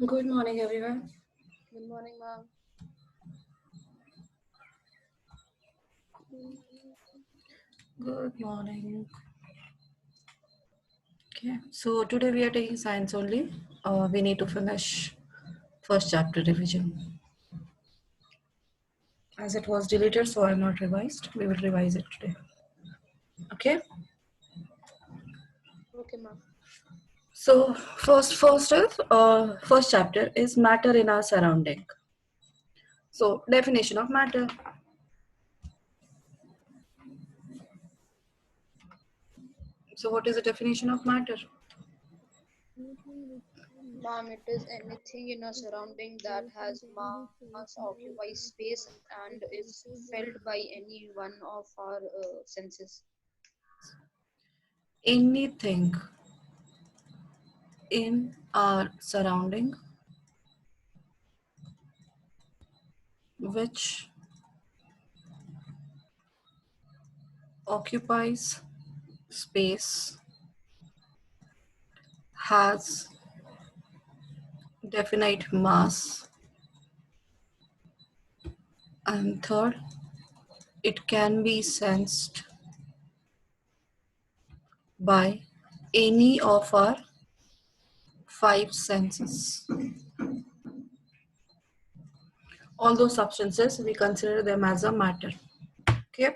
Good morning, everyone. Good morning, ma'am. Good morning. Okay, so today we are taking science only. We need to finish first chapter revision. As it was deleted, so I'm not revised. We will revise it today. Okay. Okay, ma'am. So first chapter is matter in our surrounding. So definition of matter. So what is the definition of matter? Ma'am, it is anything in our surrounding that has mass, occupies space, and is felt by any one of our senses. Anything in our surrounding which occupies space has definite mass, and third, it can be sensed by any of our five senses. All those substances, we consider them as a matter. Okay.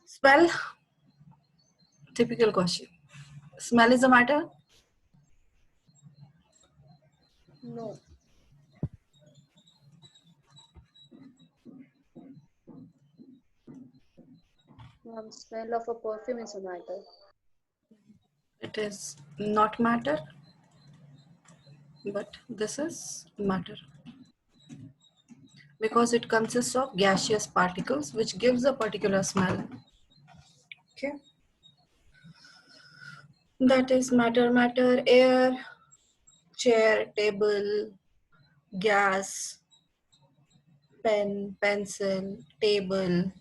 Smell, typical question. Smell is a matter? No. Ma'am, smell of a perfume is a matter. It is not matter, but this is matter because it consists of gaseous particles which gives a particular smell. Okay. That is matter, air, chair, table, gas, pen, pencil, table,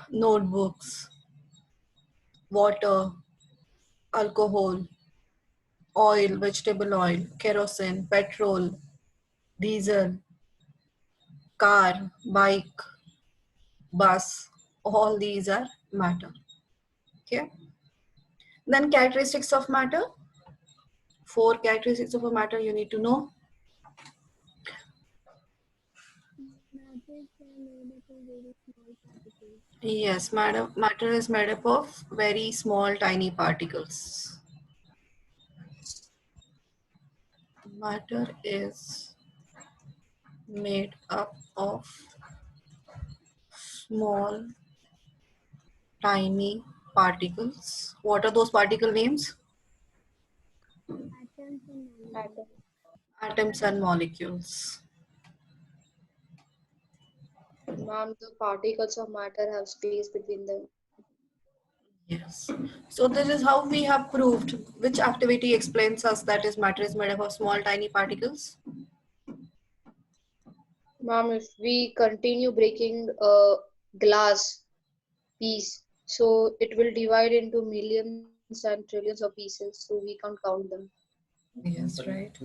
notebooks, water, alcohol, oil, vegetable oil, kerosene, petrol, diesel, car, bike, bus, all these are matter. Okay. Then characteristics of matter. Four characteristics of a matter you need to know. Yes, matter is made up of very small, tiny particles. Matter is made up of small, tiny particles. What are those particle names? Atom. Atoms and molecules. Ma'am, the particles of matter have space between them. Yes. So this is how we have proved which activity explains us that is matter is made up of small, tiny particles. Ma'am, if we continue breaking a glass piece, so it will divide into millions and trillions of pieces, so we can't count them. Yes, right.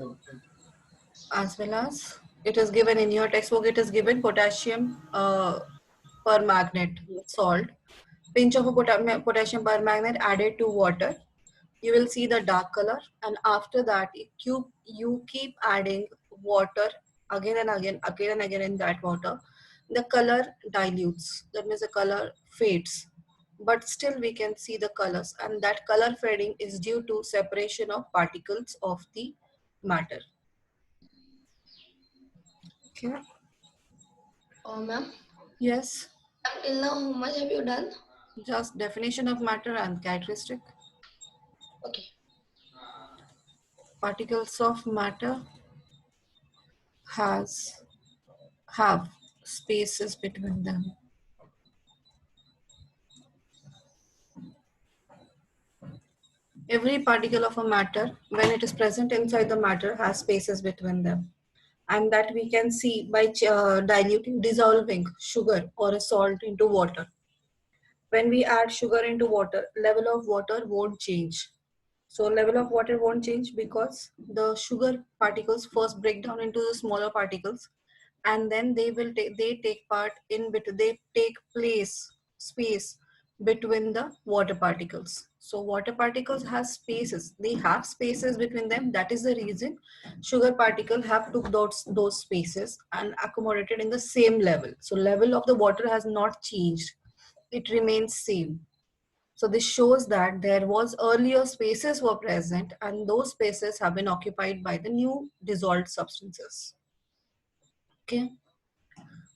As well as it is given in your textbook, it is given potassium permanganate salt. Pinch of a potassium permanganate added to water. You will see the dark color, and after that you keep adding water again and again in that water. The color dilutes, that means the color fades, but still we can see the colors, and that color fading is due to separation of particles of the matter. Okay. Ma'am, Yes, till now, how much have you done? just definition of matter and characteristic. Okay. Particles of matter has have spaces between them. Every particle of a matter, when it is present inside the matter, has spaces between them. And that we can see by diluting, dissolving sugar or a salt into water. When we add sugar into water, level of water won't change. So level of water won't change because the sugar particles first break down into the smaller particles, and then they take part in between, they take space between the water particles. So water particles has spaces, they have spaces between them. That is the reason sugar particle have took those spaces and accommodated in the same level. So level of the water has not changed, it remains same. So this shows that there was earlier spaces were present and those spaces have been occupied by the new dissolved substances. Okay.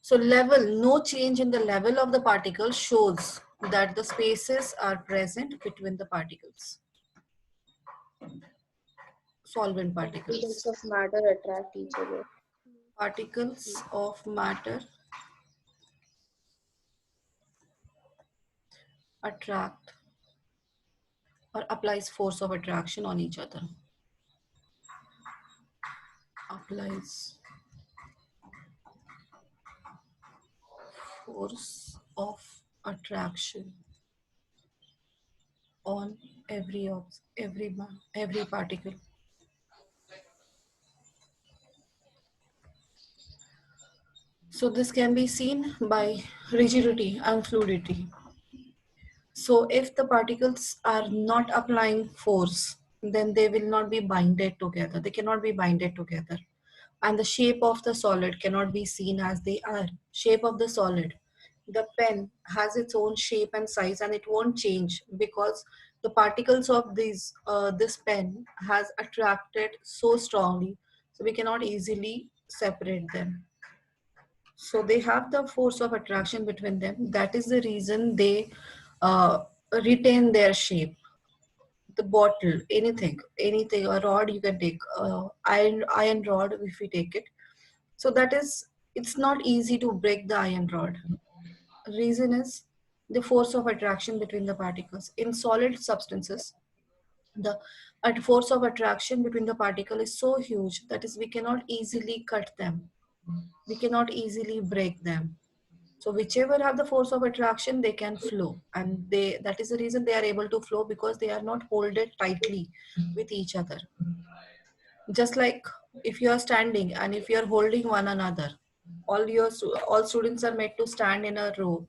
So level, no change in the level of the particle shows that the spaces are present between the particles, solvent Particles particles. of matter attract each other. Particles of matter attract or applies force of attraction on each other. Applies force of attraction on every particle. So this can be seen by rigidity and fluidity. So if the particles are not applying force, then they will not be binded together. They cannot be binded together. And the shape of the solid cannot be seen as they are. Shape of the solid. The pen has its own shape and size and it won't change because the particles of this pen has attracted so strongly. So we cannot easily separate them. So they have the force of attraction between them. That is the reason they uh, retain their shape. The bottle, anything, a rod you can take, iron rod if we take it. So that is, it's not easy to break the iron rod. Reason is the force of attraction between the particles. In solid substances, the force of attraction between the particle is so huge that is we cannot easily cut them. We cannot easily break them. So whichever have the force of attraction, they can flow, and that is the reason they are able to flow because they are not holded tightly with each other. Just like if you are standing and if you are holding one another, all students are made to stand in a row,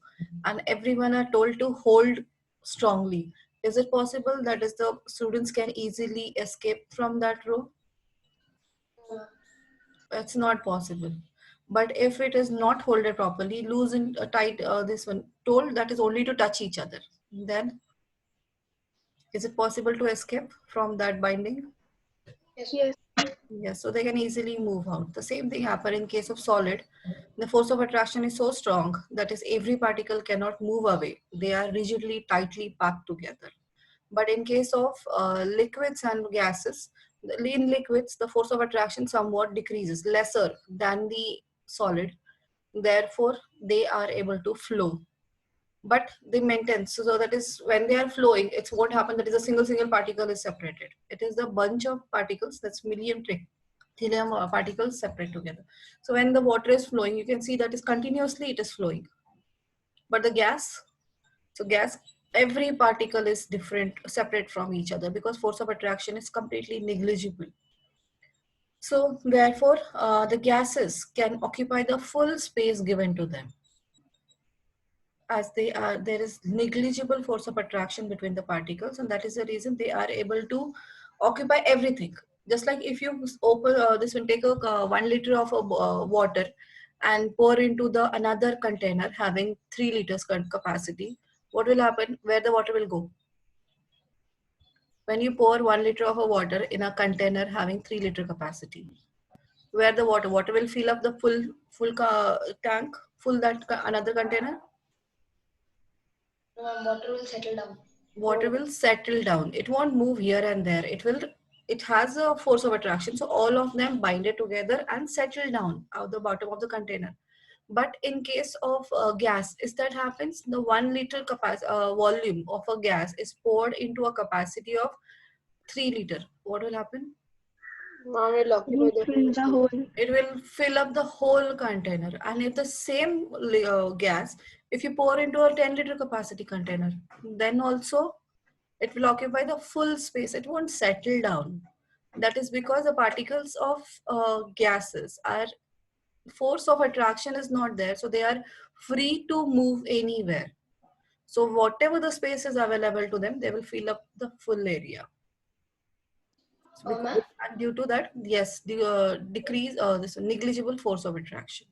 and everyone are told to hold strongly. Is it possible that is the students can easily escape from that row? It's not possible. But if it is not holded properly, loose and tight, this one told that is only to touch each other, then is it possible to escape from that binding? Yes. Yes, so they can easily move out. The same thing happen in case of solid. The force of attraction is so strong that is every particle cannot move away. They are rigidly, tightly packed together. But in case of liquids and gases, in liquids, the force of attraction somewhat decreases, lesser than the solid. Therefore, they are able to flow. But they maintain. So that is when they are flowing, it's what happened that is a single particle is separated. It is the bunch of particles, that's million trillium particles separate together. So when the water is flowing, you can see that is continuously it is flowing. But the gas, so gas, every particle is different, separate from each other because force of attraction is completely negligible. So therefore, the gases can occupy the full space given to them. As they are, there is negligible force of attraction between the particles, and that is the reason they are able to occupy everything. Just like if you open this one, take a 1 liter of water and pour into the another container having 3 liters capacity, what will happen? Where the water will go? When you pour 1 liter of a water in a container having 3 liter capacity, where the water will fill up the full tank, full that another container. No, ma'am, water will settle down. Water will settle down. It won't move here and there. It has a force of attraction. So all of them bind it together and settle down at the bottom of the container. But in case of gas, is that happens, the 1 liter volume of a gas is poured into a capacity of 3 liter. What will happen? Now will occupy the whole space. It will fill up the whole container. And if the same gas, if you pour into a 10 liter capacity container, then also It will occupy the full space. It won't settle down. That is because the particles of gases are, force of attraction is not there. So they are free to move anywhere. So whatever the space is available to them, they will fill up the full area. So Ma'am, and due to that, yes, the decrease this negligible force of attraction.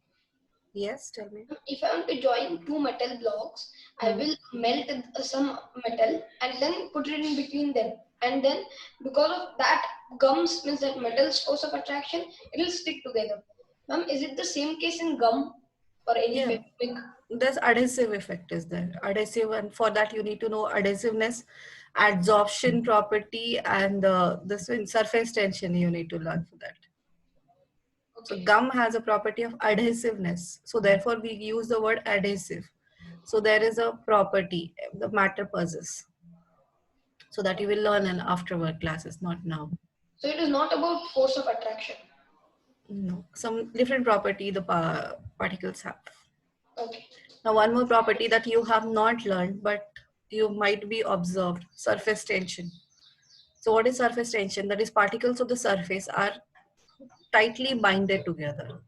Yes, tell me. if I want to join two metal blocks, I Hmm. will melt some metal and then put it in between them. And then because of that gums means that metal's force of attraction, it will stick together. Ma'am, is it the same case in gum or any Yeah, fabric? there's adhesive effect is there. Adhesive, and for that you need to know adhesiveness, adsorption property, and this in surface tension you need to learn for that. So Okay. gum has a property of adhesiveness. So therefore we use the word adhesive. So there is a property the matter possesses. So that you will learn in afterward classes, not now. So it is not about force of attraction. No, some different property the particles have. Okay. Now one more property that you have not learned, but you might be observed, surface tension. So what is surface tension? That is particles of the surface are tightly binded together.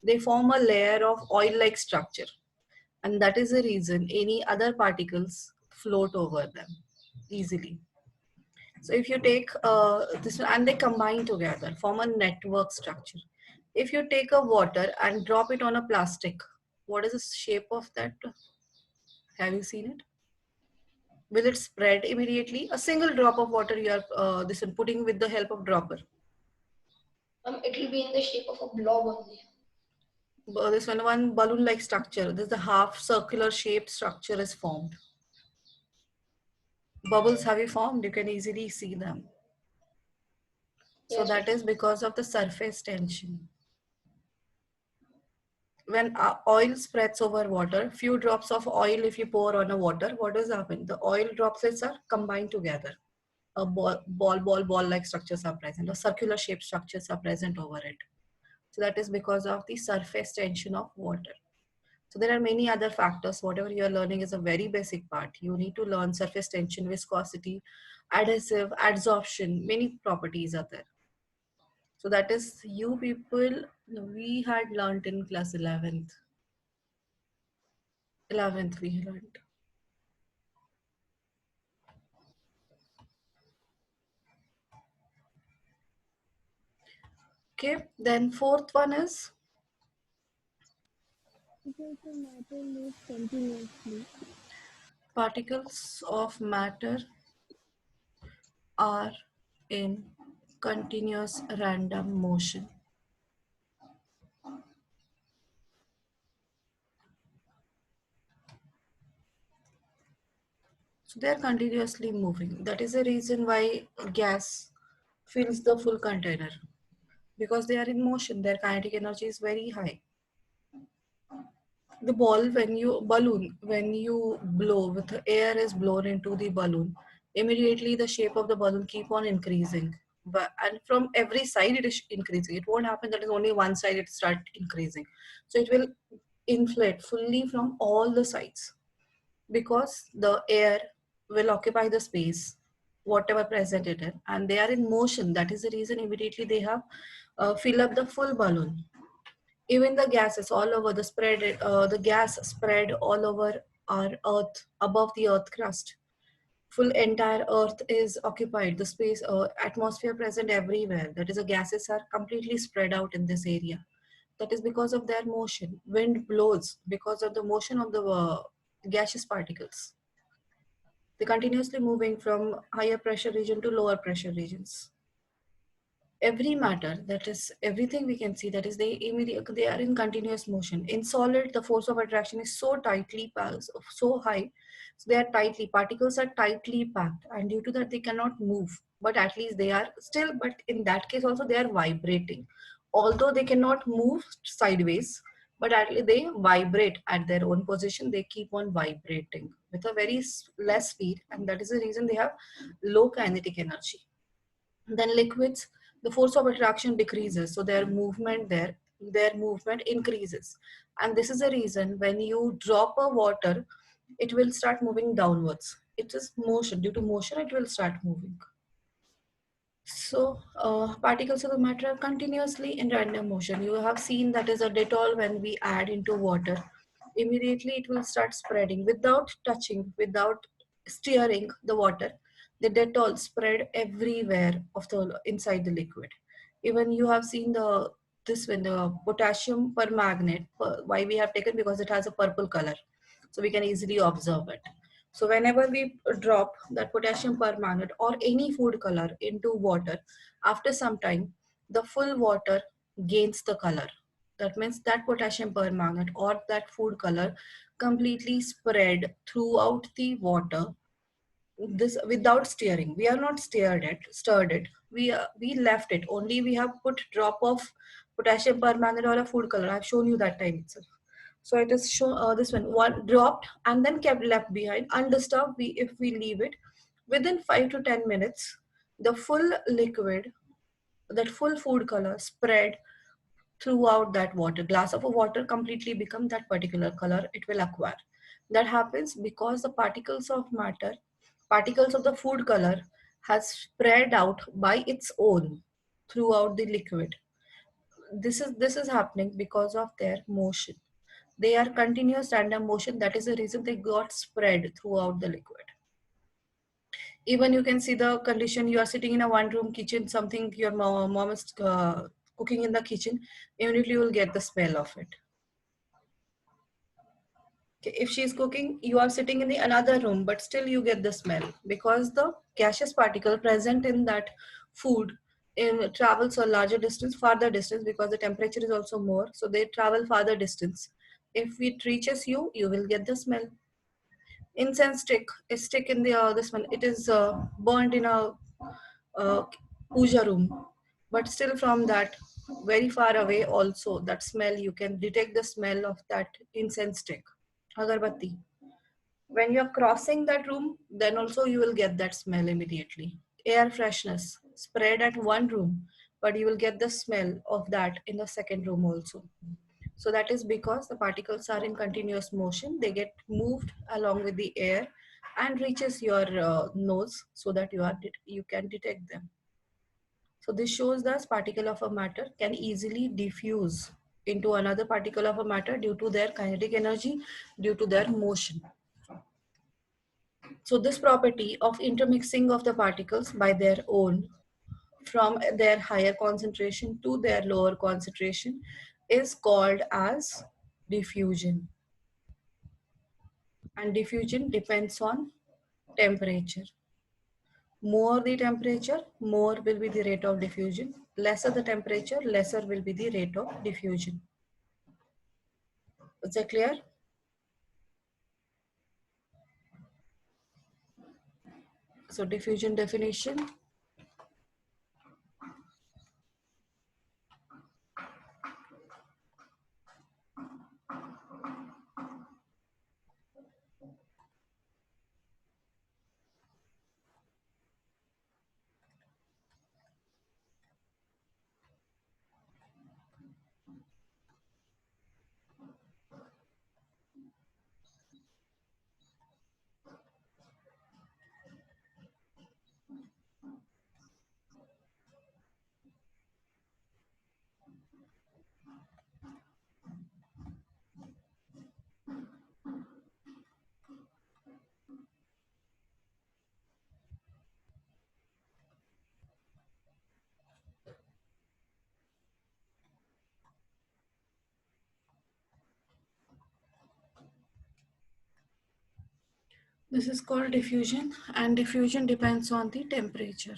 They form a layer of oil-like structure. And that is the reason any other particles float over them easily. So if you take this and they combine together, form a network structure. If you take a water and drop it on a plastic, what is the shape of that? Have you seen it? Will it spread immediately? A single drop of water you are this one putting with the help of dropper. It will be in the shape of a blob only. This one balloon-like structure. This is the half circular shaped structure is formed. Bubbles have you formed? You can easily see them. So Yes, that is because of the surface tension. When oil spreads over water, few drops of oil if you pour on a water, what does happen? The oil droplets are combined together. A ball like structures are present, or circular shaped structures are present over it. So that is because of the surface tension of water. So there are many other factors. Whatever you are learning is a very basic part. You need to learn surface tension, viscosity, adhesive, adsorption, many properties are there. So that is you people, we had learned in class 11th. 11th we learned. Okay, then fourth one is Because the matter moves continuously. particles of matter are in continuous random motion. So they are continuously moving. That is the reason why gas fills the full container, because they are in motion. Their kinetic energy is very high. The balloon, when you blow with the air is blown into the balloon, immediately the shape of the balloon keep on increasing. And from every side it is increasing. It won't happen that is only one side it start increasing. So it will inflate fully from all the sides, because the air will occupy the space whatever present it is, and they are in motion. That is the reason immediately they have fill up the full balloon. Even the gases all over the gas spread all over our earth, above the earth crust. Full entire earth is occupied. The space, atmosphere present everywhere. That is, the gases are completely spread out in this area. That is because of their motion. Wind blows because of the motion of the gaseous particles. They're continuously moving from higher pressure region to lower pressure regions. Every matter, that is everything we can see, that is they are in continuous motion. In solid, the force of attraction is so so high, so they are tightly, particles are tightly packed, and due to that they cannot move, but at least they are still, but in that case also they are vibrating. Although they cannot move sideways, but at least they vibrate at their own position. They keep on vibrating with a very less speed, and that is the reason they have low kinetic energy. Then liquids, the force of attraction decreases, so their movement increases. And this is the reason when you drop a water, it will start moving downwards. it is motion. Due to motion, it will start moving. So particles of the matter are continuously in random motion. You have seen that is a Dettol when we add into water. Immediately it will start spreading without touching, without stirring the water. The Dettol spread everywhere of the inside the liquid. Even you have seen the this when the potassium permanganate. Why we have taken, because it has a purple color, so we can easily observe it. So whenever we drop that potassium permanganate or any food color into water, after some time, the full water gains the color. That means that potassium permanganate or that food color completely spread throughout the water. This without stirring. We are not stirred it. We left it. Only we have put drop of potassium permanganate or a food color. I've shown you that time itself. So it is shown this one dropped and then kept left behind undisturbed. We if we leave it within 5 to 10 minutes, the full liquid, that full food color spread throughout that water. Glass of water completely become that particular color it will acquire. That happens because the particles of matter, particles of the food color has spread out by its own throughout the liquid. This is happening because of their motion. They are continuous random motion. That is the reason they got spread throughout the liquid. Even you can see the condition. You are sitting in a one room kitchen, something your mom is cooking in the kitchen. Immediately you will get the smell of it. Okay, if she is cooking, you are sitting in the another room, but still you get the smell because the gaseous particle present in that food in travels a larger distance, farther distance, because the temperature is also more, so they travel farther distance. If it reaches you, you will get the smell. Incense stick is stick in the this one. It is burnt in a puja room, but still from that very far away also that smell, you can detect the smell of that incense stick, agarbatti. When you're crossing that room, then also you will get that smell immediately. Air freshness spread at one room, but you will get the smell of that in the second room also. So that is because the particles are in continuous motion. They get moved along with the air and reaches your nose so that you can detect them. So this shows that particle of a matter can easily diffuse into another particle of a matter due to their kinetic energy, due to their motion. So this property of intermixing of the particles by their own from their higher concentration to their lower concentration is called as diffusion. And diffusion depends on temperature. More the temperature, more will be the rate of diffusion. Lesser the temperature, lesser will be the rate of diffusion. Is that clear? So diffusion definition. This is called diffusion, and diffusion depends on the temperature.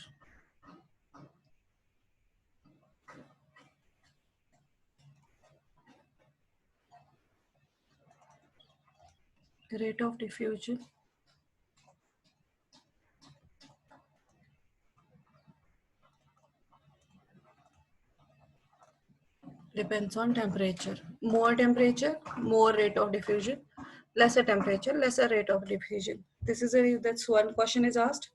The rate of diffusion depends on temperature. More temperature, more rate of diffusion. Lesser temperature, lesser rate of diffusion. That's one question is asked.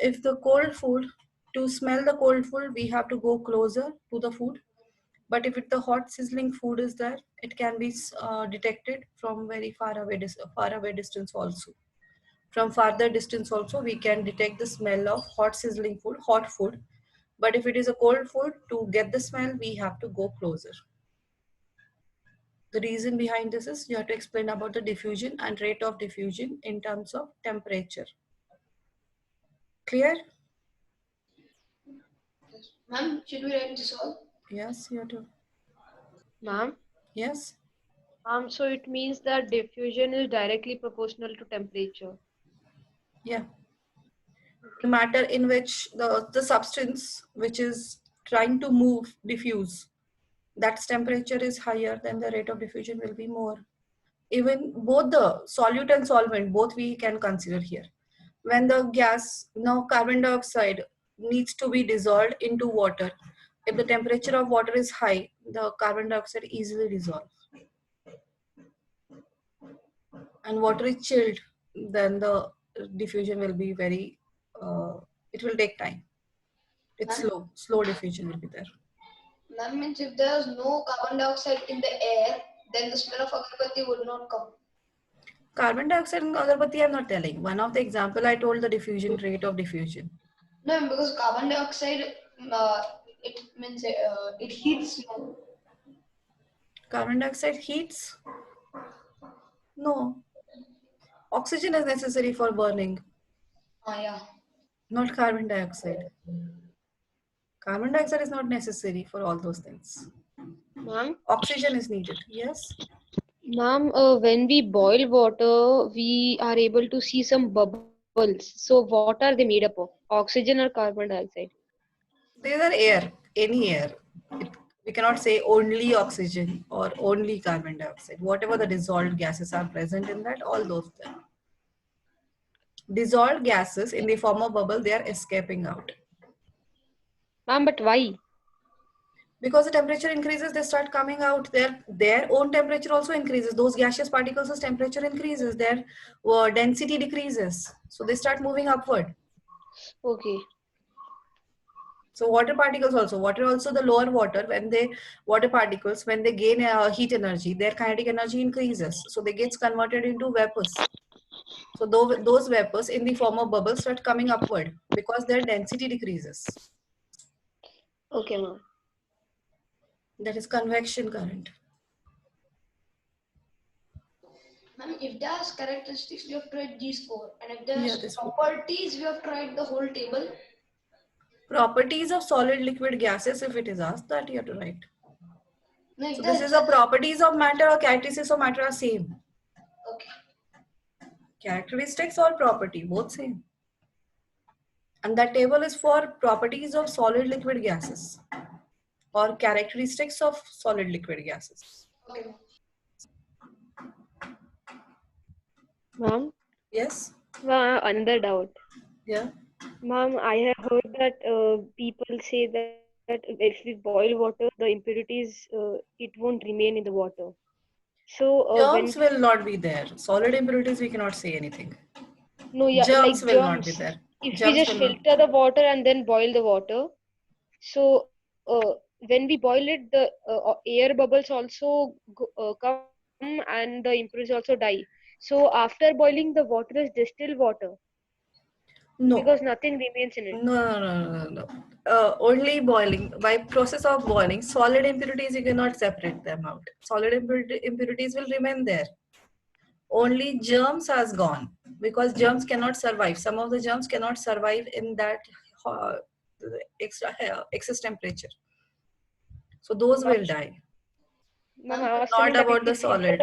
If the cold food, to smell the cold food, we have to go closer to the food. But if the hot sizzling food is there, it can be detected from very far away distance also. From farther distance also, we can detect the smell of hot sizzling food, hot food. But if it is a cold food, to get the smell, we have to go closer. The reason behind this is you have to explain about the diffusion and rate of diffusion in terms of temperature. Clear? Ma'am, should we write this all? Yes, you have to. Ma'am, Yes. so it means that diffusion is directly proportional to temperature. Yeah. The matter in which the substance which is trying to move, diffuse, that's temperature is higher, then the rate of diffusion will be more. Even both the solute and solvent, both we can consider here. When the gas, now carbon dioxide needs to be dissolved into water. If the temperature of water is high, the carbon dioxide easily dissolves. And water is chilled, then the diffusion will be very, it will take time. It's slow diffusion will be there. That means if there's no carbon dioxide in the air, then the smell of agarbatti would not come. Carbon dioxide and agarbatti I'm not telling. One of the example I told the diffusion, rate of diffusion. No, because carbon dioxide, it means it heats smoke. Carbon dioxide heats? No. Oxygen is necessary for burning, Yeah. not carbon dioxide. Carbon dioxide is not necessary for all those things. Ma'am, Oxygen is needed. Yes. ma'am, when we boil water, we are able to see some bubbles. So what are they made up of? Oxygen or carbon dioxide? These are air, any air. We cannot say only oxygen or only carbon dioxide. Whatever the dissolved gases are present in that, all those things. Dissolved gases in the form of bubble, they are escaping out. Ma'am, but why? Because the temperature increases, they start coming out. Their own temperature also increases. Those gaseous particles' temperature increases. Their density decreases. So they start moving upward. Okay. So water particles also, the lower water particles, when they gain heat energy, their kinetic energy increases. So they gets converted into vapors. So those vapors in the form of bubbles start coming upward because their density decreases. Okay, ma'am. That is convection current. Ma'am, if there's characteristics, we have tried these four. And if there's this properties, we have tried the whole table. Properties of solid liquid gases, if it is asked, that you have to write. No, if So this there's is a properties of matter or characteristics of matter are same. okay. Characteristics or property, both same. And that table is for properties of solid liquid gases or characteristics of solid liquid gases. Okay. Ma'am, Yes? another doubt. Yeah. Ma'am, I have heard that people say that if we boil water, the impurities, it won't remain in the water. So Germs will not be there. Solid impurities, we cannot say anything. no, yeah, Germs like will not be germs. there. If Germs we just will not. filter the water and then boil the water, so when we boil it, the air bubbles also come and the impurities also die. So after boiling, the water is distilled water No. because nothing remains in it. No. Only boiling. By process of boiling, solid impurities, you cannot separate them out. Solid impurities will remain there. Only germs has gone because germs cannot survive. Some of the germs cannot survive in that uh, excess temperature. So those will die. Ma'am, I was Not telling that about the solid.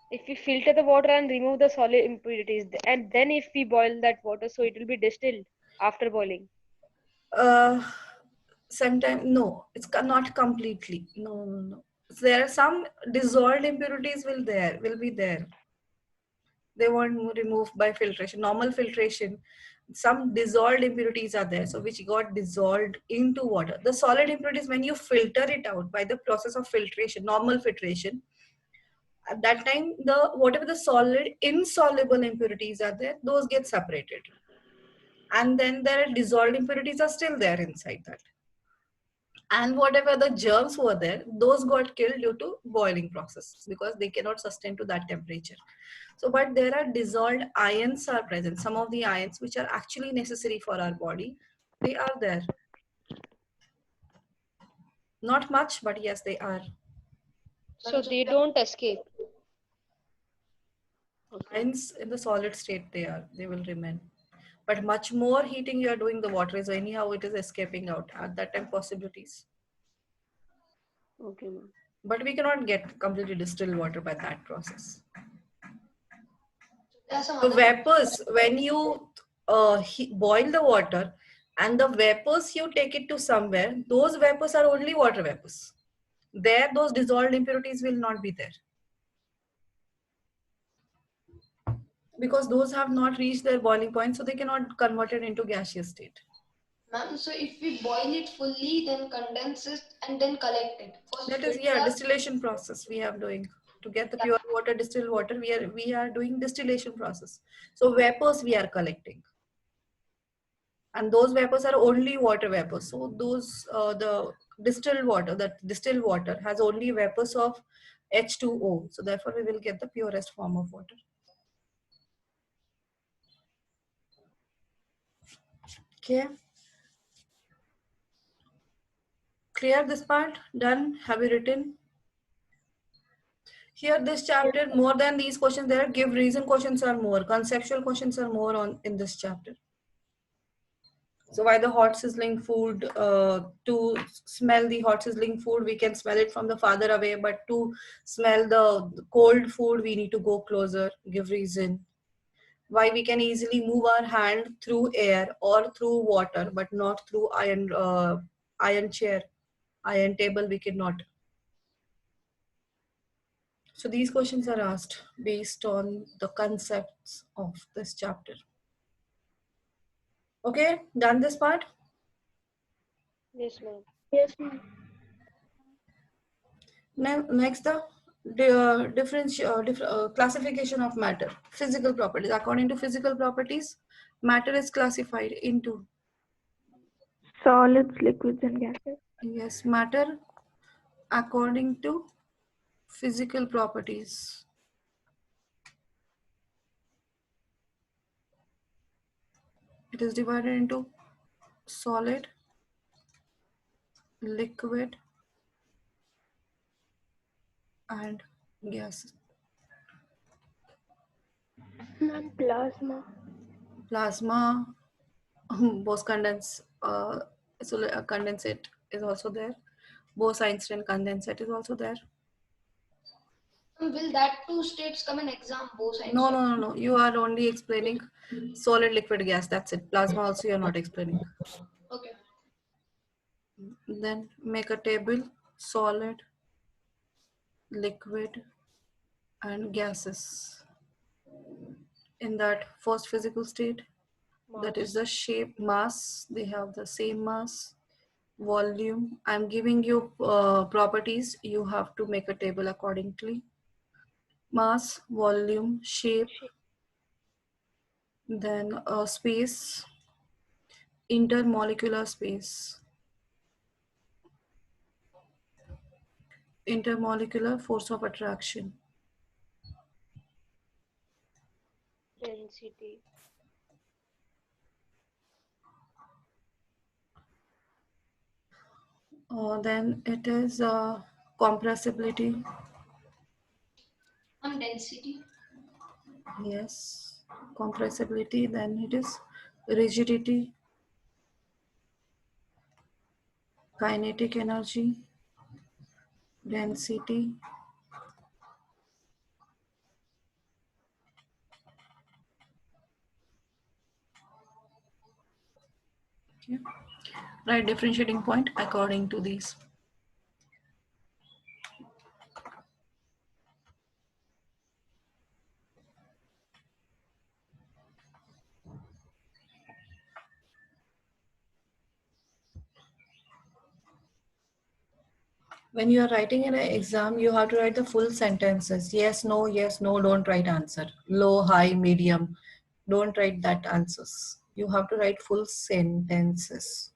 if we filter the water and remove the solid impurities, and then if we boil that water, so it will be distilled after boiling. Sometimes no, it's not completely. No. There are some dissolved impurities will be there. They won't remove by filtration. Normal filtration, some dissolved impurities are there, so which got dissolved into water. The solid impurities, when you filter it out by the process of filtration, normal filtration, at that time whatever the solid insoluble impurities are there, those get separated. And then there are dissolved impurities are still there inside that. And whatever the germs were there, those got killed due to boiling process because they cannot sustain to that temperature. So, but there are dissolved ions are present. Some of the ions which are actually necessary for our body, they are there. Not much, but yes, they are. So they don't escape. Okay. Ions in the solid state, they will remain. But much more heating you are doing the water is anyhow it is escaping out at that time possibilities. Okay, ma'am. But we cannot get completely distilled water by that process. There are some So other vapors, when you boil the water and the vapors you take it to somewhere, those vapors are only water vapors. There, those dissolved impurities will not be there. Because those have not reached their boiling point, so they cannot convert it into gaseous state. Ma'am, so if we boil it fully, then condense it and then collect it. First That is, filter yeah, out- distillation process we have doing. To get the pure water, distilled water, we are doing distillation process. So vapors we are collecting. And those vapors are only water vapors. So those, the distilled water has only vapors of H2O. So therefore we will get the purest form of water. Okay. Clear this part? Done? Have you written? Here this chapter, more than these questions, there are give reason questions are more. Conceptual questions are more on in this chapter. So why the hot sizzling food, to smell the hot sizzling food, we can smell it from the farther away, but to smell the cold food, we need to go closer, give reason. Why we can easily move our hand through air or through water, but not through iron chair, iron table, we cannot. So these questions are asked based on the concepts of this chapter. Okay, done this part? Yes, ma'am. Yes, ma'am. Next, the classification of matter. Physical properties. According to physical properties, matter is classified into, Solids, liquids, and gases. yes, matter according to physical properties. It is divided into solid, liquid, and gas. Ma'am, plasma. Plasma, Bose-Condense, condensate is also there. Bose-Einstein condensate is also there. Will that two states come in exam? Both sides. No. You are only explaining solid, liquid, gas. That's it. Plasma also you are not explaining. Okay. Then make a table, solid, liquid, and gases. In that first physical state, that is the shape, mass. They have the same mass, volume. I'm giving you properties. You have to make a table accordingly. Mass, volume, shape, then space, intermolecular space, intermolecular force of attraction, Density. then it is compressibility, Density. yes, compressibility, then it is rigidity, kinetic energy, density, okay. Right, differentiating point according to these. When you are writing in an exam, you have to write the full sentences. Yes, no, don't write answer. Low, high, medium. Don't write that answers. You have to write full sentences.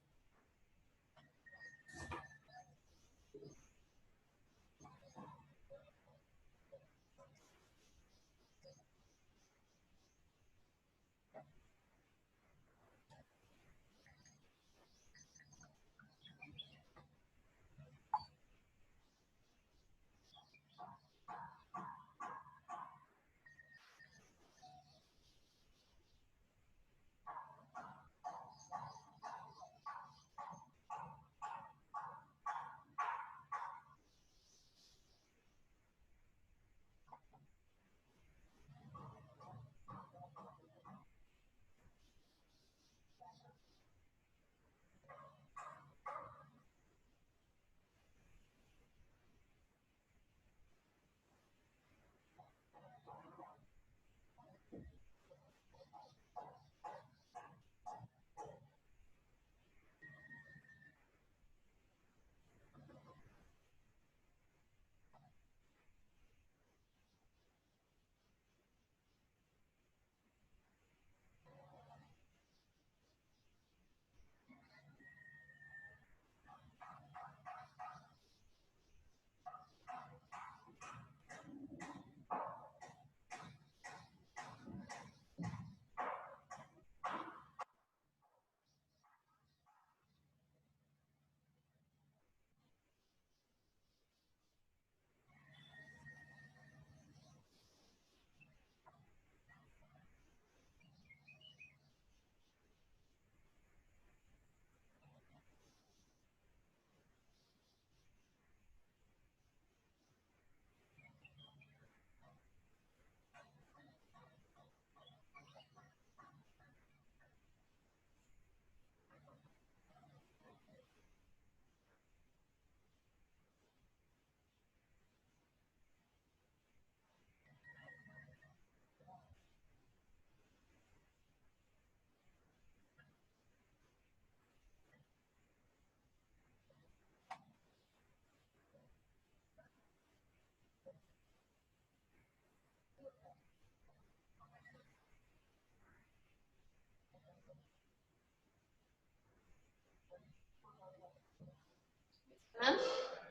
Ma'am,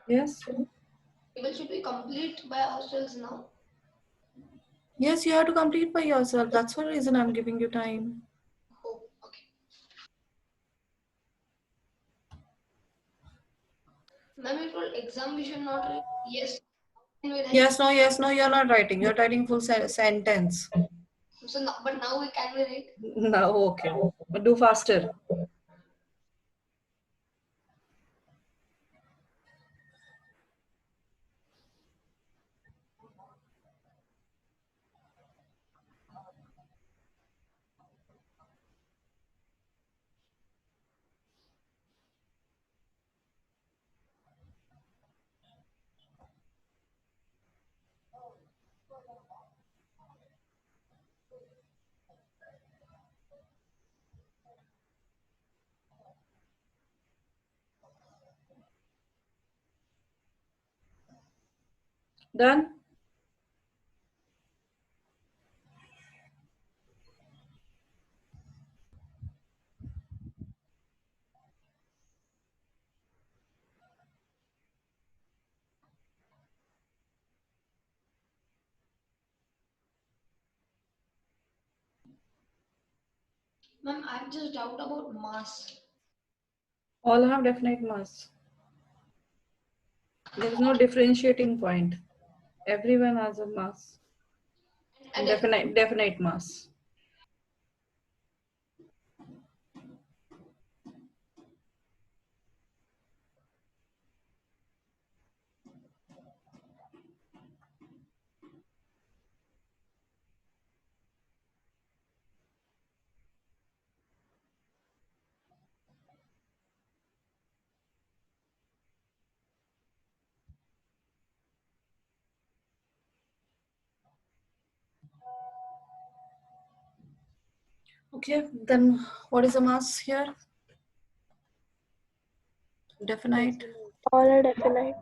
Yes. table should be complete by ourselves now. Yes, you have to complete by yourself. That's the reason I'm giving you time. Oh, okay. Ma'am, you told exam we should not write. Yes. Can we write? Yes, no, you're not writing. You're writing full sentence. So now, but now we can we write? No, okay. But do faster. Done? Ma'am, I have just doubt about mass. All have definite mass. There is no differentiating point. Everyone has a mass. And Definite mass. Okay, then what is the mass here? Definite. All are definite.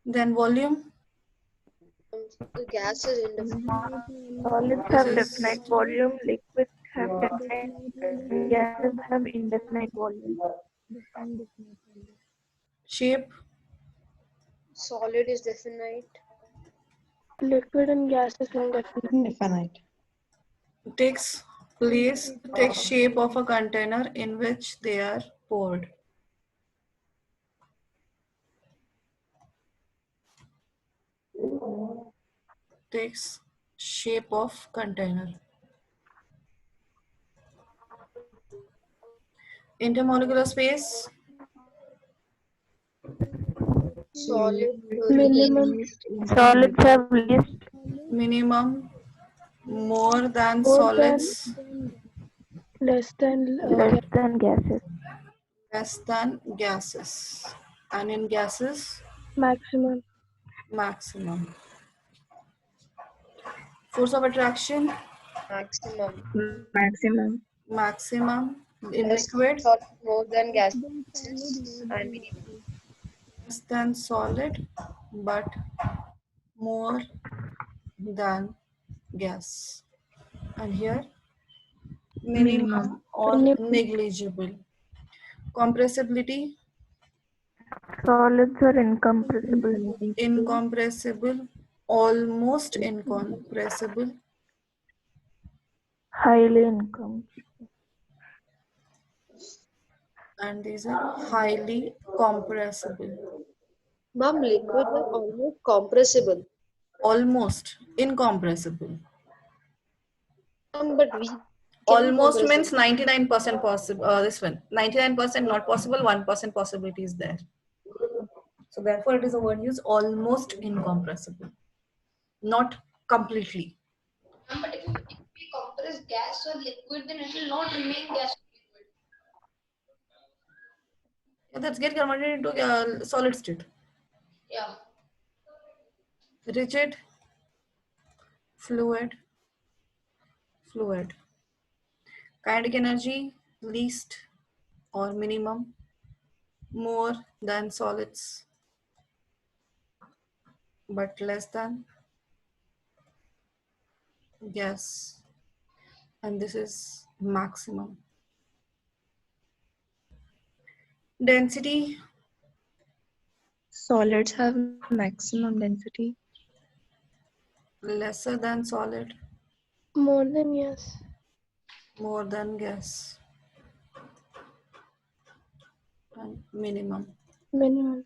Then volume. The gas is indefinite. Solids This have is definite volume, liquids have definite, and gases have indefinite volume. shape. Solid is definite. Liquid and gas is indefinite. Indefinite. Takes shape of a container in which they are poured. Takes shape of container. Intermolecular space. Solid Minimum least solids have least Minimum more than more than solids, less than Less than gases. less than gases. And in gases, maximum. maximum. Force of attraction, maximum. Maximum. maximum. In Less liquid, solid more than gases and minimum. less than solid, but more than gas. And here, minimum or Minimum. negligible. Compressibility, Solids are incompressible. incompressible, almost incompressible, Highly incompressible. and these are highly compressible. Ma'am, liquids are almost compressible. Almost incompressible. But we can Almost compress means it. 99% possible. This one 99% not possible, 1% possibility is there. So therefore, it is a word used almost incompressible, not completely. Ma'am, but if we compress gas or liquid, then it will not remain gas or liquid. Yeah, that's get converted into solid state. Yeah. Rigid, fluid, fluid. Kinetic energy, least or minimum, more than solids, but less than gas. and this is maximum. Density, Solids have maximum density. lesser than solid, More than yes. more than gas, and minimum. Minimum.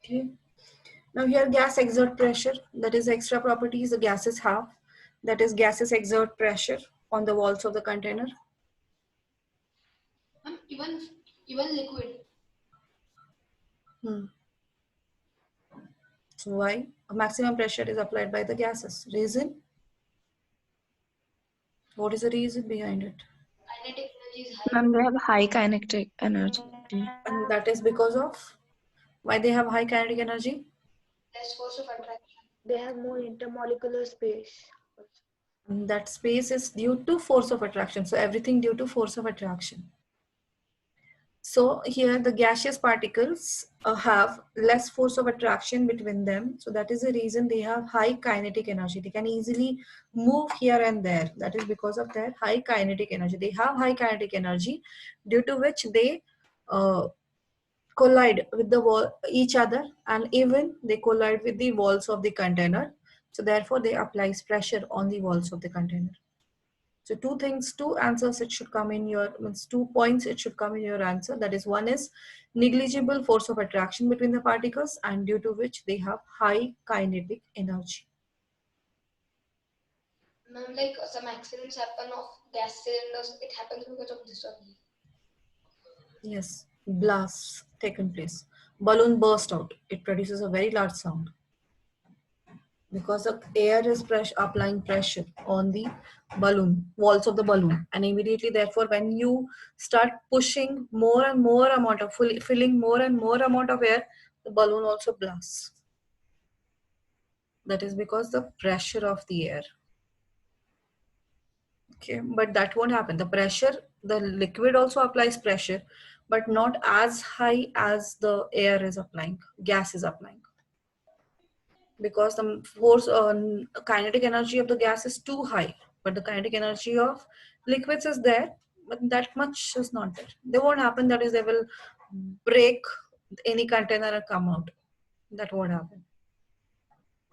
Okay. Now here gas exert pressure, that is extra properties the gases have. That is gases exert pressure on the walls of the container. Even liquid. So why? A maximum pressure is applied by the gases. Reason? What is the reason behind it? Kinetic energy is high. Ma'am, they have high kinetic energy. And that is because of why they have high kinetic energy? Less force of attraction. They have more intermolecular space. And that space is due to force of attraction. So everything due to force of attraction. So here the gaseous particles have less force of attraction between them. So that is the reason they have high kinetic energy. They can easily move here and there. That is because of their high kinetic energy. They have high kinetic energy due to which they collide with the wall, each other, and even they collide with the walls of the container. So therefore they applies pressure on the walls of the container. So two answers it should come in your, means 2 points it should come in your answer. That is, one is negligible force of attraction between the particles and due to which they have high kinetic energy. Ma'am, like some accidents happen of gas cylinders, it happens because of this only. Yes, blasts taken place. Balloon burst out. It produces a very large sound because the air is applying pressure on the balloon, walls of the balloon, and immediately therefore when you start pushing more and more amount of filling more and more amount of air, the balloon also blasts. That is because the pressure of the air. Okay, but that won't happen. The pressure, the liquid also applies pressure, but not as high as the air is applying, gas is applying. Because the force kinetic energy of the gas is too high, but the kinetic energy of liquids is there, but that much is not there. They won't happen, that is they will break any container and come out. That won't happen.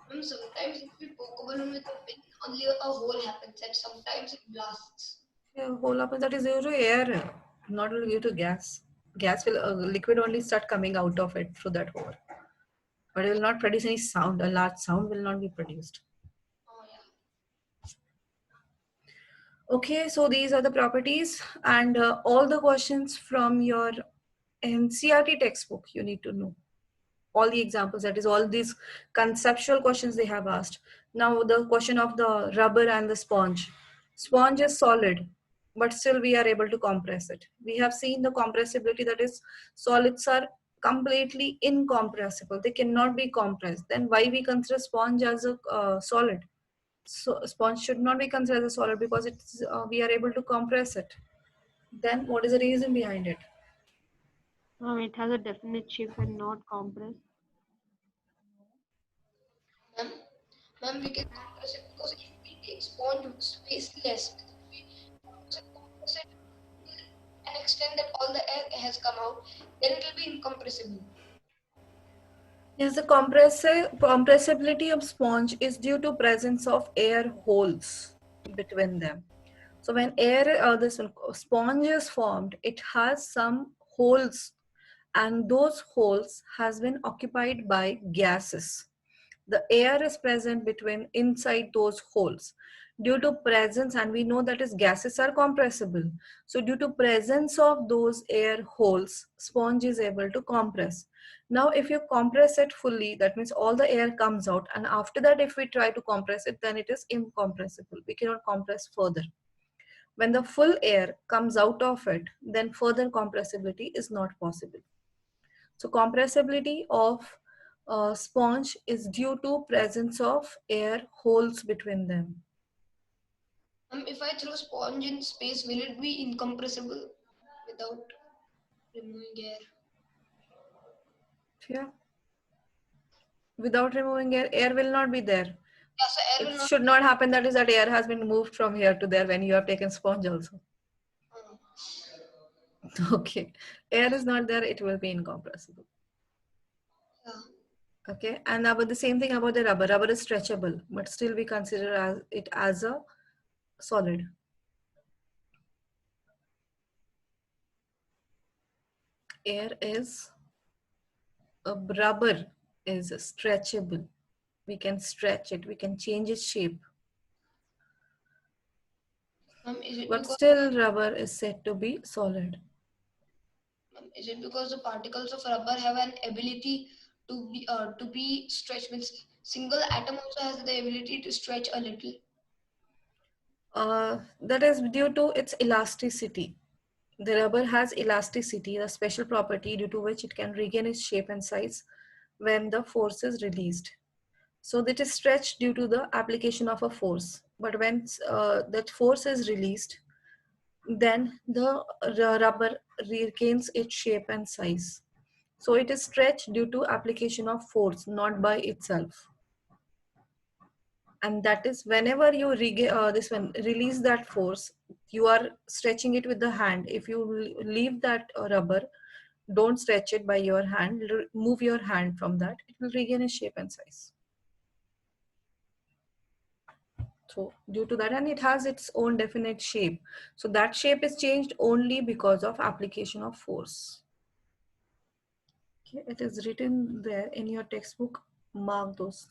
Ma'am, sometimes if we poke a balloon with a pin, only a hole happens and sometimes it blasts. Yeah, whole happens, that is due to air, not due to gas. Gas will liquid only start coming out of it through that hole, but it will not produce any sound. A large sound will not be produced. Oh yeah. Okay, so these are the properties, and all the questions from your NCERT textbook you need to know. All the examples, that is all these conceptual questions they have asked. Now the question of the rubber and the sponge. Sponge is solid, but still we are able to compress it. We have seen the compressibility, that is solids are completely incompressible. They cannot be compressed. Then why we consider sponge as a solid? So sponge should not be considered as a solid because it's we are able to compress it. Then what is the reason behind it? It has a definite shape and not compressed. Ma'am, ma'am, we can compress it because if we take sponge spaceless, if we compress it till an extent that all the air has come out, then it will be incompressible. Yes, the compressibility of sponge is due to presence of air holes between them. So when this sponge is formed, it has some holes, and those holes has been occupied by gases. The air is present between inside those holes due to presence, and we know that is gases are compressible. So due to presence of those air holes, sponge is able to compress. Now if you compress it fully, that means all the air comes out, and after that if we try to compress it, then it is incompressible. We cannot compress further. When the full air comes out of it, then further compressibility is not possible. So compressibility of sponge is due to presence of air holes between them. If I throw sponge in space, will it be incompressible without removing air? Yeah. Without removing air, air will not be there. Yeah, so air will It not. should not happen that is that air has been moved from here to there when you have taken sponge also. Okay. Air is not there, it will be incompressible. Yeah. Okay. And about the same thing about the rubber. Rubber is stretchable, but still we consider it as a solid. Air is rubber is stretchable. We can stretch it, we can change its shape, Is it but because still rubber is said to be solid. the particles of rubber have an ability to be stretched? Means single atom also has the ability to stretch a little. That is due to its elasticity. The rubber has elasticity, a special property due to which it can regain its shape and size when the force is released. So that is stretched due to the application of a force. But when that force is released, then the rubber regains its shape and size. So it is stretched due to application of force, not by itself. And that is whenever you release that force, you are stretching it with the hand. If you leave that rubber, don't stretch it by your hand, move your hand from that, it will regain its shape and size. So due to that, and it has its own definite shape, so that shape is changed only because of application of force. Okay, it is written there in your textbook, mark those.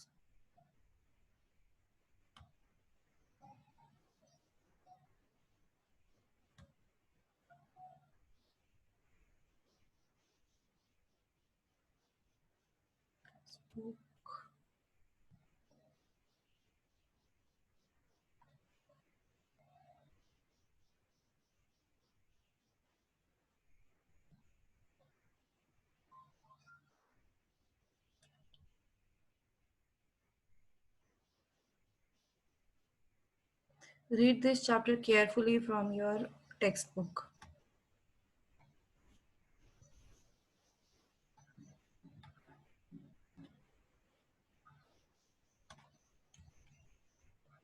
Read this chapter carefully from your textbook.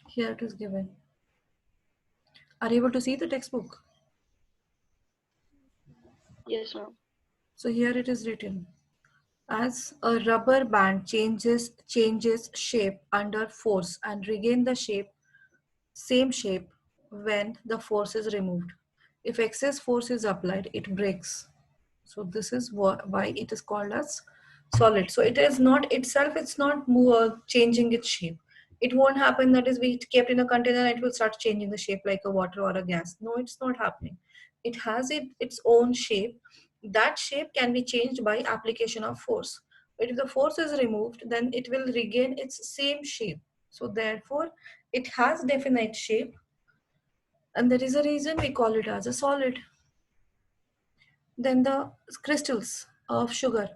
Here it is given. Are you able to see the textbook? Yes, ma'am. So here it is written. As a rubber band changes shape under force and regain the same shape when the force is removed. If excess force is applied, it breaks. So this is why it is called as solid. So it is not itself, it's not changing its shape. It won't happen that is we kept in a container and it will start changing the shape like a water or a gas. No, it's not happening. It has its own shape. That shape can be changed by application of force. But if the force is removed, then it will regain its same shape. So therefore, it has definite shape, and there is a reason we call it as a solid. Then the crystals of sugar.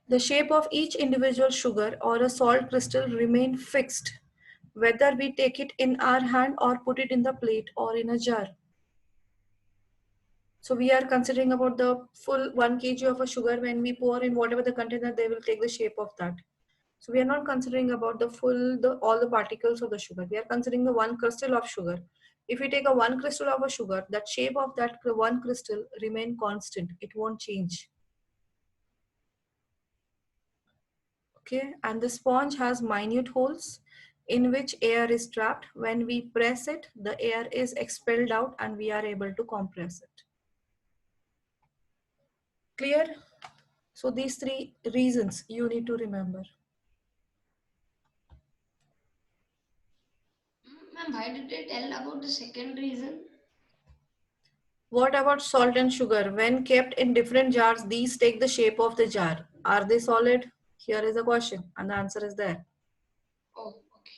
The shape of each individual sugar or a salt crystal remain fixed, whether we take it in our hand or put it in the plate or in a jar. So we are considering about the full 1 kg of a sugar. When we pour in whatever the container, they will take the shape of that. So we are not considering about all the particles of the sugar. We are considering the one crystal of sugar. If we take a one crystal of a sugar, that shape of that one crystal remain constant. It won't change. Okay, and the sponge has minute holes in which air is trapped. When we press it, the air is expelled out and we are able to compress it. Clear? So these three reasons you need to remember. Ma'am, why did they tell about the second reason? What about salt and sugar? When kept in different jars, these take the shape of the jar. Are they solid? Here is the question, and the answer is there. Oh, okay.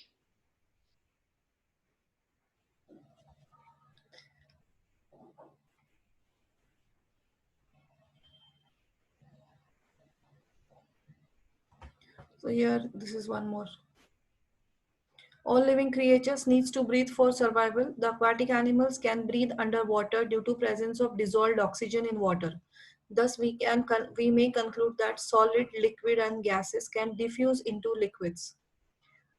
So here, this is one more. All living creatures needs to breathe for survival. The aquatic animals can breathe underwater due to presence of dissolved oxygen in water. Thus, we may conclude that solid, liquid, and gases can diffuse into liquids.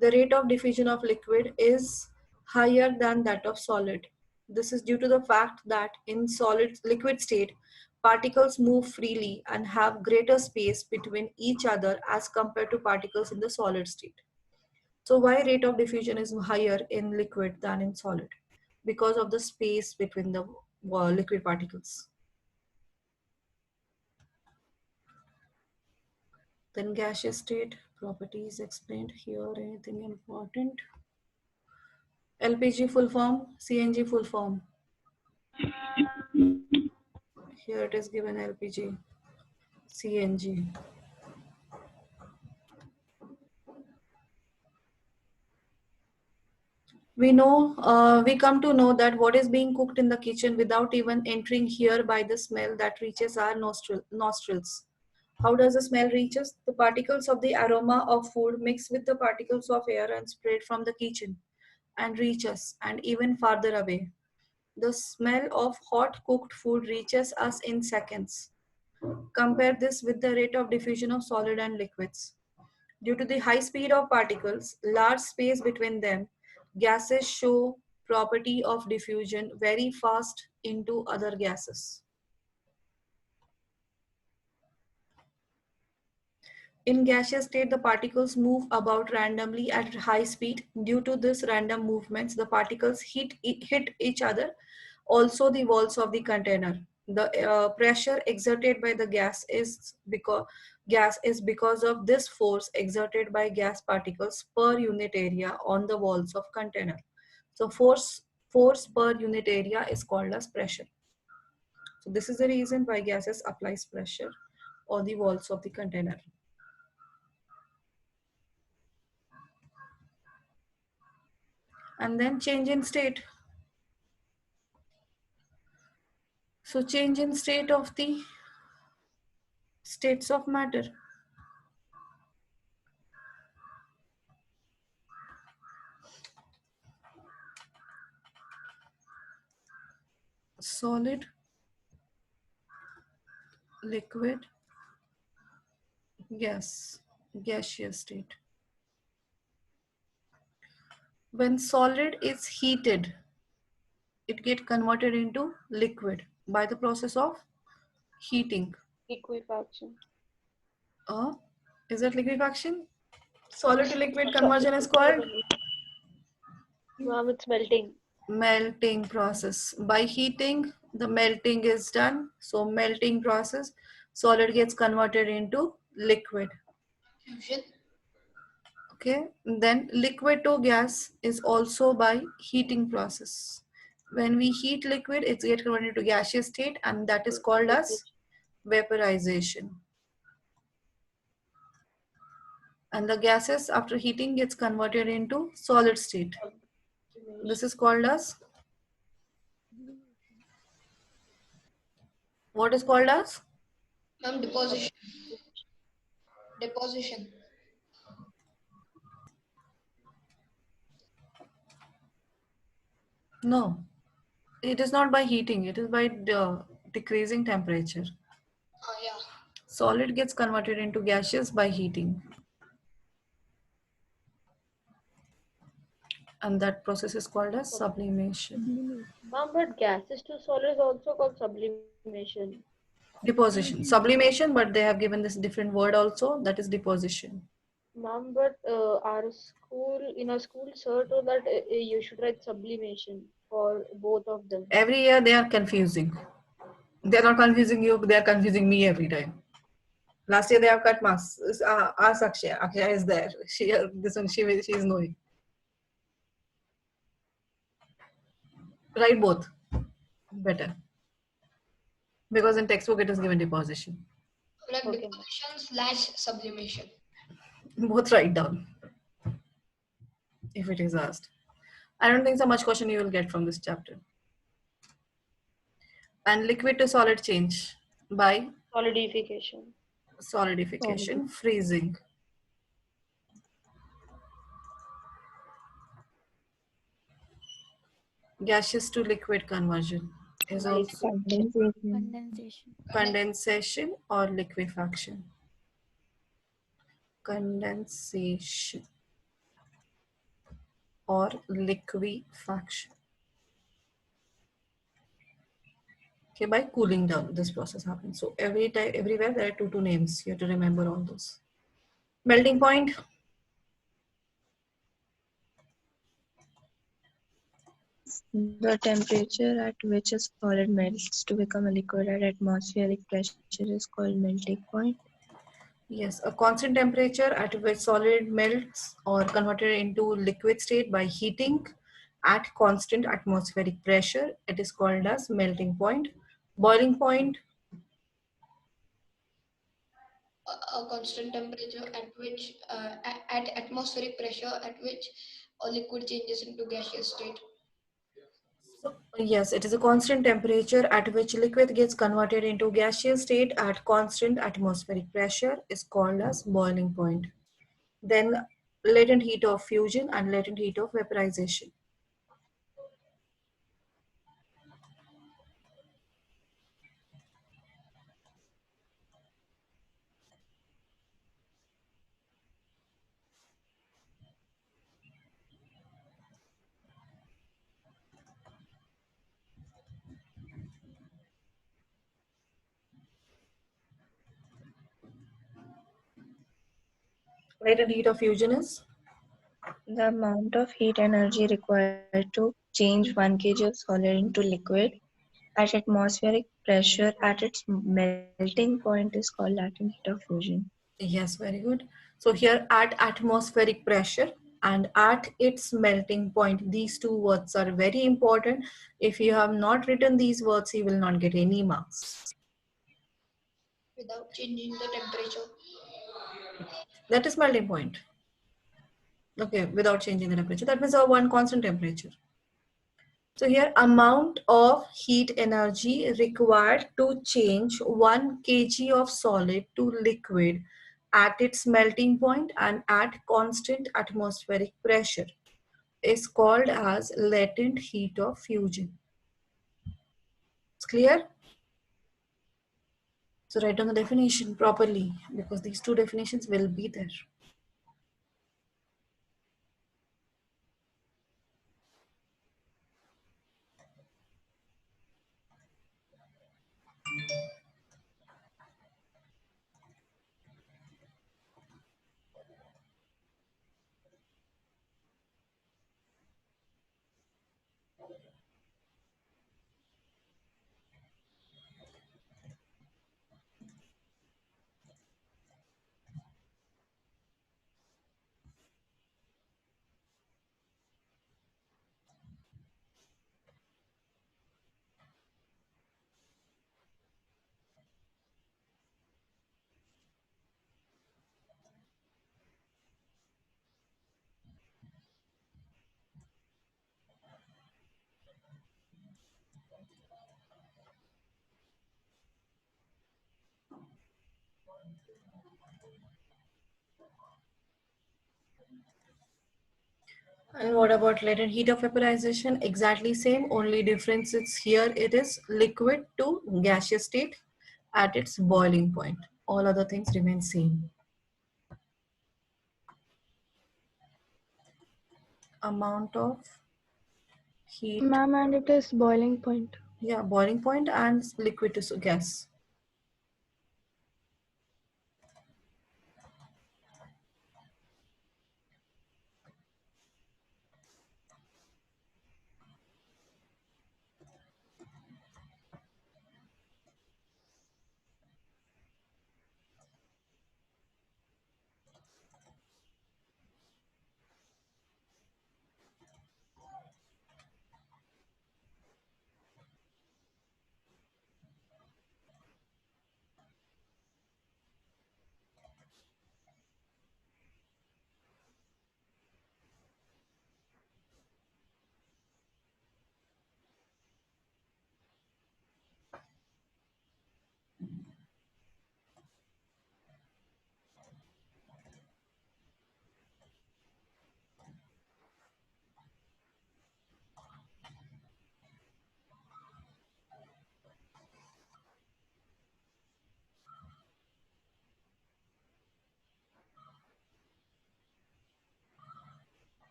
The rate of diffusion of liquid is higher than that of solid. This is due to the fact that in solid liquid state, particles move freely and have greater space between each other as compared to particles in the solid state. So why rate of diffusion is higher in liquid than in solid? Because of the space between the liquid particles. Then gaseous state properties explained here. Anything important? LPG full form, CNG full form. Here it is given LPG, CNG. We come to know that what is being cooked in the kitchen without even entering here by the smell that reaches our nostrils. How does the smell reach us? The particles of the aroma of food mix with the particles of air and spread from the kitchen and reach us and even farther away. The smell of hot cooked food reaches us in seconds. Compare this with the rate of diffusion of solid and liquids. Due to the high speed of particles, large space between them, gases show property of diffusion very fast into other gases. In gaseous state, the particles move about randomly at high speed. Due to this random movements, the particles hit each other, also the walls of the container. The pressure exerted by the gas is because of this force exerted by gas particles per unit area on the walls of container. So force per unit area is called as pressure. So this is the reason why gases applies pressure on the walls of the container. And then change in state. So change in state of the states of matter. Solid, liquid, gas, gaseous state. When solid is heated, it gets converted into liquid by the process of heating. Liquefaction. Is that liquefaction? Solid to liquid conversion is called Ma'am, it's melting. melting process. By heating, the melting is done. So melting process, solid gets converted into liquid. Fusion. Okay, then liquid to gas is also by heating process. When we heat liquid, it gets converted to gaseous state, and that is called as vaporization. And the gases after heating gets converted into solid state. This is called as, what is called as? Ma'am, deposition. Deposition. No, it is not by heating, it is by decreasing temperature. Yeah. Solid gets converted into gaseous by heating. And that process is called as sublimation. Ma'am, but gases to solid is also called sublimation. Deposition. Sublimation, but they have given this different word also, that is deposition. Ma'am, but in our school, sir told that you should write sublimation for both of them. Every year they are confusing. They are not confusing you, they are confusing me every time. Last year they have cut marks. Ask Akshaya. Akshaya is there. This one, she is knowing. Write both. Better. Because in textbook it is given deposition. Like Okay. deposition / sublimation. Both write down. If it is asked. I don't think so much question you will get from this chapter. And liquid to solid change by solidification, freezing. Gaseous to liquid conversion is also condensation or liquefaction. Condensation. or liquefaction. Okay, by cooling down, this process happens. So every time, everywhere there are two names. You have to remember all those. Melting point. The temperature at which a solid melts to become a liquid at atmospheric pressure is called melting point. Yes, a constant temperature at which solid melts or converted into liquid state by heating at constant atmospheric pressure. It is called as melting point. Boiling point. A constant temperature at which at atmospheric pressure at which a liquid changes into gaseous state. So, yes, it is a constant temperature at which liquid gets converted into gaseous state at constant atmospheric pressure is called as boiling point. Then latent heat of fusion and latent heat of vaporization. Latent heat of fusion is? The amount of heat energy required to change 1 kg of solid into liquid at atmospheric pressure at its melting point is called latent heat of fusion. Yes, very good. So here at atmospheric pressure and at its melting point, these two words are very important. If you have not written these words, you will not get any marks. Without changing the temperature. That is melting point. Okay, without changing the temperature. That means our one constant temperature. So here amount of heat energy required to change 1 kg of solid to liquid at its melting point and at constant atmospheric pressure is called as latent heat of fusion. It's clear? So write down the definition properly because these two definitions will be there. And what about latent heat of vaporization? Exactly same, only difference is here it is liquid to gaseous state at its boiling point. All other things remain same. Amount of heat, Ma'am, and it is boiling point. yeah, boiling point and liquid to gas.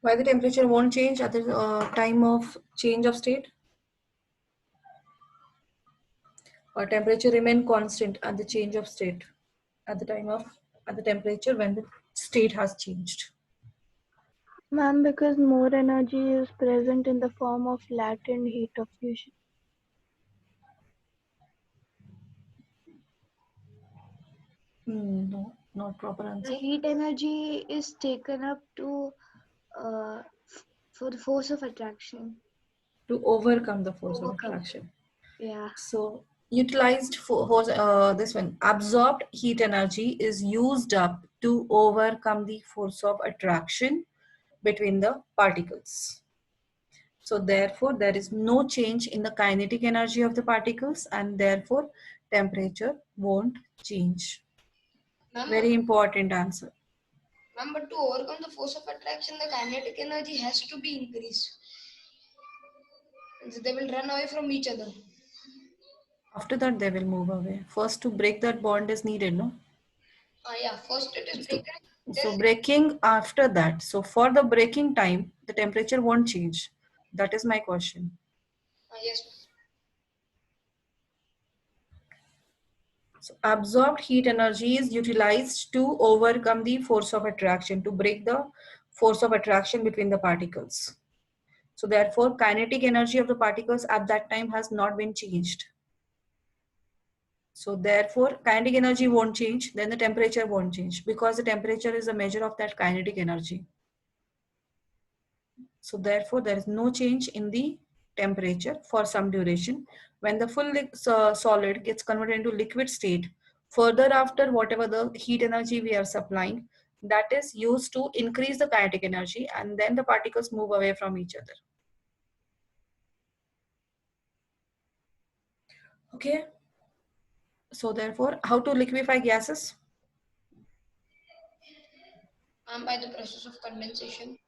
Why the temperature won't change at the time of change of state? Or temperature remain constant at the change of state at the temperature when the state has changed. Ma'am, because more energy is present in the form of latent heat of fusion. No, not proper The answer. heat energy is taken up to for the force of attraction. To overcome the force of Overcome. attraction. Yeah. So utilized for this one, absorbed heat energy is used up to overcome the force of attraction between the particles. So therefore there is no change in the kinetic energy of the particles, and therefore temperature won't change. Ma'am, Very important answer. ma'am, but to overcome the force of attraction, the kinetic energy has to be increased. So they will run away from each other. After that they will move away. First to break that bond is needed, no? Yeah, first it is So, breaking. so breaking after that. So for the breaking time, the temperature won't change. That is my question. Yes. So absorbed heat energy is utilized to overcome the force of attraction, to break the force of attraction between the particles. So therefore, kinetic energy of the particles at that time has not been changed. So therefore, kinetic energy won't change, then the temperature won't change, because the temperature is a measure of that kinetic energy. So therefore, there is no change in the temperature for some duration. When the full solid gets converted into liquid state, further after whatever the heat energy we are supplying, that is used to increase the kinetic energy, and then the particles move away from each other. Okay. So therefore, how to liquefy gases? By the process of condensation.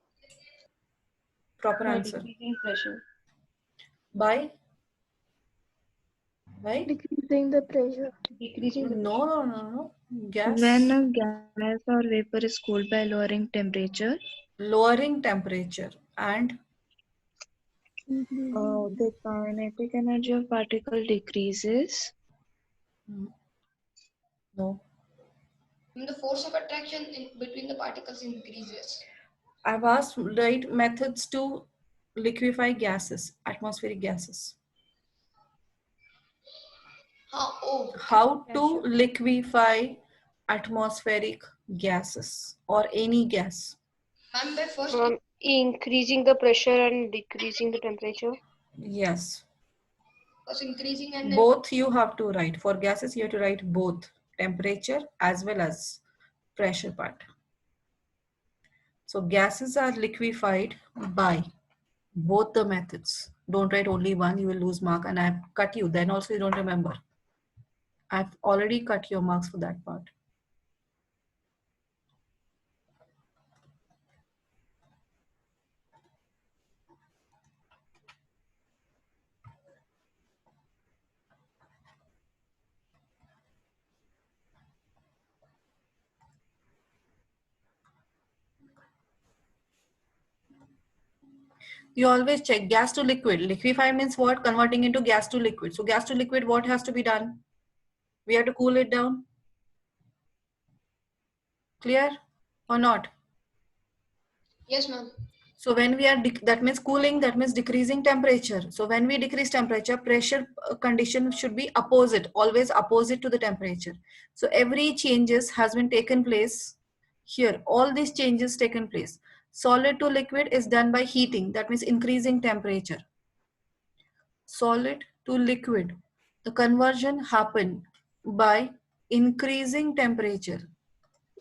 Proper By answer. decreasing pressure. By Decreasing the pressure. Decreasing the no. Gas. When a gas or vapor is cooled by lowering temperature, Lowering temperature and the kinetic energy of particle decreases. no. The force of attraction between the particles increases. I've asked right methods to liquefy gases, atmospheric gases. How to liquefy atmospheric gases or any gas? Ma'am, by first Increasing the pressure and decreasing the temperature. Yes. was increasing and then Both you have to write. For gases, you have to write both temperature as well as pressure part. So gases are liquefied by both the methods. Don't write only one, you will lose mark, and I've cut you. Then also you don't remember. I've already cut your marks for that part. You always check gas to liquid. Liquefy means what? Converting into gas to liquid. So gas to liquid, what has to be done? We have to cool it down. Clear or not? yes, ma'am. So when we are, that means cooling, that means decreasing temperature. So when we decrease temperature, pressure condition should be opposite, always opposite to the temperature. So every changes has been taken place here. All these changes taken place. Solid to liquid is done by heating, that means increasing temperature. Solid to liquid, the conversion happen by increasing temperature.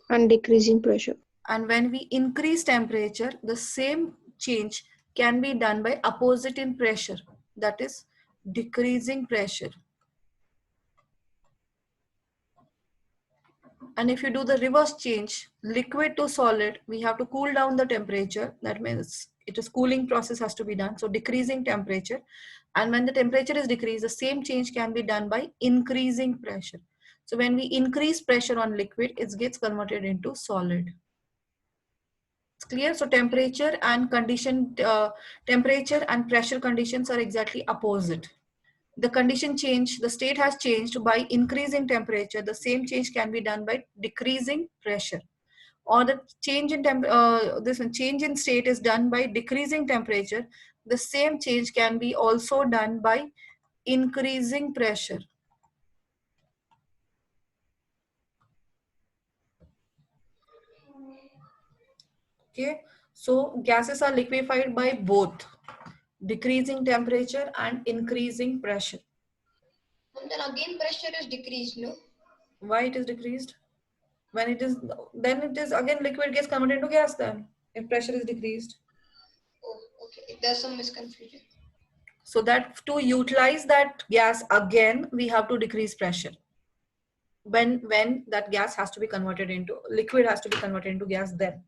And decreasing pressure. And when we increase temperature, the same change can be done by opposite in pressure, that is decreasing pressure. And if you do the reverse change, liquid to solid, we have to cool down the temperature. That means it is cooling process has to be done. So decreasing temperature. And when the temperature is decreased, the same change can be done by increasing pressure. So when we increase pressure on liquid, it gets converted into solid. Clear? So temperature and temperature and pressure conditions are exactly opposite. The condition change, the state has changed by increasing temperature. The same change can be done by decreasing pressure. Or the change in change in state is done by decreasing temperature. The same change can be also done by increasing pressure. Okay, so gases are liquefied by both decreasing temperature and increasing pressure. And then again pressure is decreased, no? Why it is decreased? When it is, then it is again liquid gets converted into gas then, if pressure is decreased. Oh, okay. There's some misconfusion. So that to utilize that gas again, we have to decrease pressure. When that gas has to be converted into, liquid has to be converted into gas then.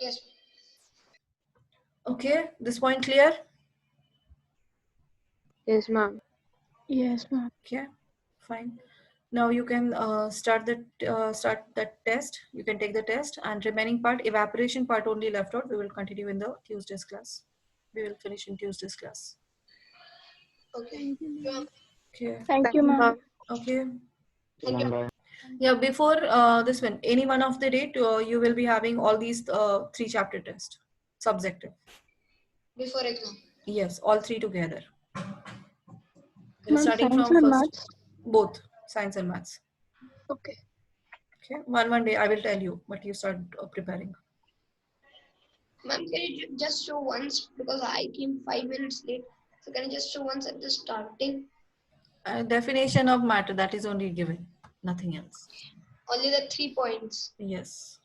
Yes. Okay, this point clear? Yes, ma'am. Yes, ma'am. Okay, fine. Now you can start that test. You can take the test, and remaining part, evaporation part only left out. We will continue in the Tuesday's class. We will finish in Tuesday's class. Okay. Okay. Thank you, ma'am. Okay. Thank you. Yeah. Before this one, any one of the day, you will be having all these 3 chapter tests, subjective. Before exam. Yes, all 3 together. Ma'am, Starting science from or first, maths? both science and maths. Okay. Okay. One day I will tell you what you start preparing. Ma'am, can you just show once, because I came 5 minutes late. So can you just show once at the starting? Definition of matter, that is only given, nothing else. Only the 3 points. Yes.